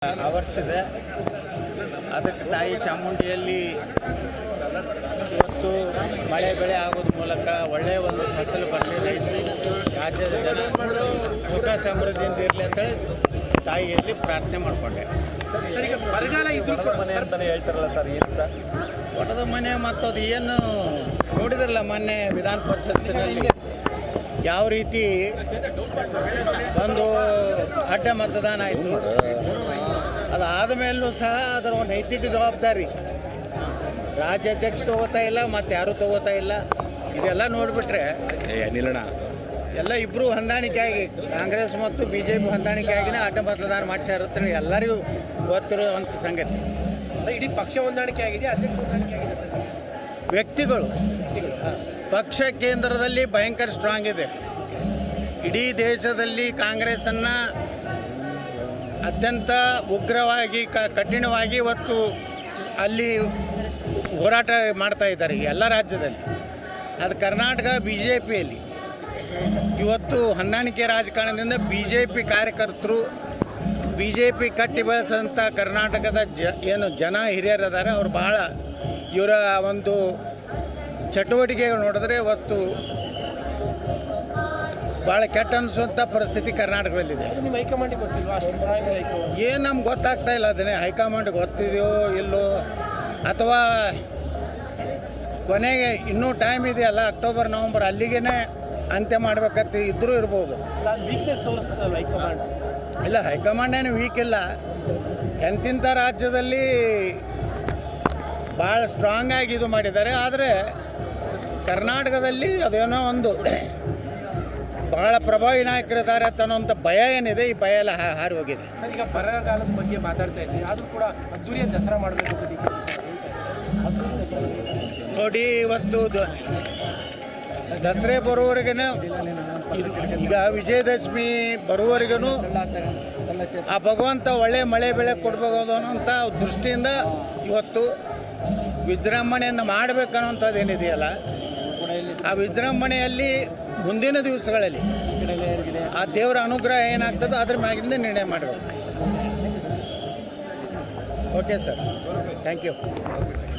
ಆವರಿಸಿದೆ. ಅದಕ್ಕೆ ತಾಯಿ ಚಾಮುಂಡಿಯಲ್ಲಿ ಇವತ್ತು ಮಳೆ ಬೆಳೆ ಆಗೋದ್ರ ಮೂಲಕ ಒಳ್ಳೆಯ ಒಂದು ಫಸಲು ಬರಲಿ, ರೈತರು ರಾಜ್ಯದ ಜನ ಸುಖ ಸಮೃದ್ಧಿಯಿಂದ ಇರಲಿ ಅಂತೇಳಿ ತಾಯಿಯಲ್ಲಿ ಪ್ರಾರ್ಥನೆ ಮಾಡಿಕೊಂಡೆ. ಸರ್, ಈಗ ಬರಗಾಲ ಇದ್ದು ಮನೆ ಅಂತಲೇ ಹೇಳ್ತಾರಲ್ಲ ಸರ್, ಏನು ಸರ್ ಒಡೆದ ಮನೆ ಮತ್ತು ಅದು ಏನು ನೋಡಿದ್ರಲ್ಲ ಮೊನ್ನೆ ವಿಧಾನ ಪರಿಷತ್ತಿನಲ್ಲಿ ಯಾವ ರೀತಿ ಒಂದು ಅಡ್ಡ ಮತದಾನ ಆಯಿತು. ಅದಾದ ಮೇಲೂ ಸಹ ಅದರ ನೈತಿಕ ಜವಾಬ್ದಾರಿ ರಾಜ್ಯಾಧ್ಯಕ್ಷ ತಗೋತಾ ಇಲ್ಲ, ಮತ್ತು ಯಾರೂ ತಗೋತಾ ಇಲ್ಲ. ಇದೆಲ್ಲ ನೋಡಿಬಿಟ್ರೆ ಎಲ್ಲ ಇಬ್ಬರು ಹೊಂದಾಣಿಕೆಯಾಗಿ ಕಾಂಗ್ರೆಸ್ ಮತ್ತು BJP ಹೊಂದಾಣಿಕೆಯಾಗಿನೇ ಅಡ್ಡ ಮತದಾನ ಮಾಡಿಸಿರುತ್ತೆ. ಎಲ್ಲರಿಗೂ ಗೊತ್ತಿರುವಂಥ ಸಂಗತಿ. ಇಡೀ ಪಕ್ಷ ಹೊಂದಾಣಿಕೆ ಆಗಿದೆ, ಅಧ್ಯಕ್ಷ ಹೊಂದಾಣಿಕೆ ಆಗಿದೆ. ವ್ಯಕ್ತಿಗಳು ಪಕ್ಷ ಕೇಂದ್ರದಲ್ಲಿ ಭಯಂಕರ ಸ್ಟ್ರಾಂಗ್ ಇದೆ. ಇಡೀ ದೇಶದಲ್ಲಿ ಕಾಂಗ್ರೆಸ್ಸನ್ನು ಅತ್ಯಂತ ಉಗ್ರವಾಗಿ ಕಠಿಣವಾಗಿ ಇವತ್ತು ಅಲ್ಲಿ ಹೋರಾಟ ಮಾಡ್ತಾ ಇದ್ದಾರೆ ಎಲ್ಲ ರಾಜ್ಯದಲ್ಲಿ. ಅದು ಕರ್ನಾಟಕ BJPಯಲ್ಲಿ ಇವತ್ತು ಹೊಂದಾಣಿಕೆ ರಾಜಕಾರಣದಿಂದ BJP ಕಾರ್ಯಕರ್ತರು, BJP ಕಟ್ಟಿ ಬೆಳೆಸಂಥ ಕರ್ನಾಟಕದ ಏನು ಜನ ಹಿರಿಯರಿದ್ದಾರೆ, ಅವರು ಭಾಳ ಇವರ ಒಂದು ಚಟುವಟಿಕೆಗಳು ನೋಡಿದ್ರೆ ಇವತ್ತು ಭಾಳ ಕೆಟ್ಟ ಅನಿಸುವಂಥ ಪರಿಸ್ಥಿತಿ ಕರ್ನಾಟಕದಲ್ಲಿದೆ. ನಿಮ್ಮ ಹೈಕಮಾಂಡಿಗೆ ಗೊತ್ತಿಲ್ವಾ? ಏನು ನಮ್ಗೆ ಗೊತ್ತಾಗ್ತಾ ಇಲ್ಲ. ಅದನ್ನೇ ಹೈಕಮಾಂಡ್ ಗೊತ್ತಿದೆಯೋ ಇಲ್ಲೋ, ಅಥವಾ ಕೊನೆಗೆ ಇನ್ನೂ ಟೈಮ್ ಇದೆಯಲ್ಲ, ಅಕ್ಟೋಬರ್ ನವಂಬರ್ ಅಲ್ಲಿಗೇ ಅಂತ್ಯ ಮಾಡ್ಬೇಕಂತ ಇದ್ರೂ ಇರ್ಬೋದು. ವೀಕ್ನೆಸ್ ತೋರಿಸ್ತಲ್ಲ ಹೈಕಮಾಂಡ್. ಇಲ್ಲ, ಹೈಕಮಾಂಡ್ ಏನು ವೀಕ್ ಇಲ್ಲ. ಎಂತಿಂಥ ರಾಜ್ಯದಲ್ಲಿ ಭಾಳ ಸ್ಟ್ರಾಂಗ್ ಆಗಿ ಇದು ಮಾಡಿದ್ದಾರೆ. ಆದರೆ ಕರ್ನಾಟಕದಲ್ಲಿ ಅದೇನೋ ಒಂದು ಭಾಳ ಪ್ರಭಾವಿ ನಾಯಕರಿದ್ದಾರೆ ಅನ್ನೋಂಥ ಭಯ ಏನಿದೆ, ಈ ಭಯ ಎಲ್ಲ ಹಾರಿ ಹೋಗಿದೆ. ಈಗ ಬರಗಾಲದ ಬಗ್ಗೆ ಮಾತಾಡ್ತಾ ಇದ್ದೀವಿ, ಆದರೂ ಕೂಡ ಅದ್ದೂರಿಯ ದಸರಾ ಮಾಡಬೇಕು. ನೋಡಿ, ಇವತ್ತು ದಸರೆ ಬರುವವರೆಗೂ ಈಗ ವಿಜಯದಶಮಿ ಬರುವವರೆಗೂ ಆ ಭಗವಂತ ಒಳ್ಳೆ ಮಳೆ ಬೆಳೆ ಕೊಡ್ಬೋದು ಅನ್ನೋಂಥ ದೃಷ್ಟಿಯಿಂದ ಇವತ್ತು ವಿಜೃಂಭಣೆಯನ್ನು ಮಾಡಬೇಕನ್ನೋಂಥದ್ದು ಏನಿದೆಯಲ್ಲ, ಆ ವಿಜೃಂಭಣೆಯಲ್ಲಿ ಮುಂದಿನ ದಿವಸಗಳಲ್ಲಿ ಆ ದೇವರ ಅನುಗ್ರಹ ಏನಾಗ್ತದೋ ಅದ್ರ ಮ್ಯಾಗಿಂದ ನಿರ್ಣಯ ಮಾಡಬೇಕು. Okay sir, thank you.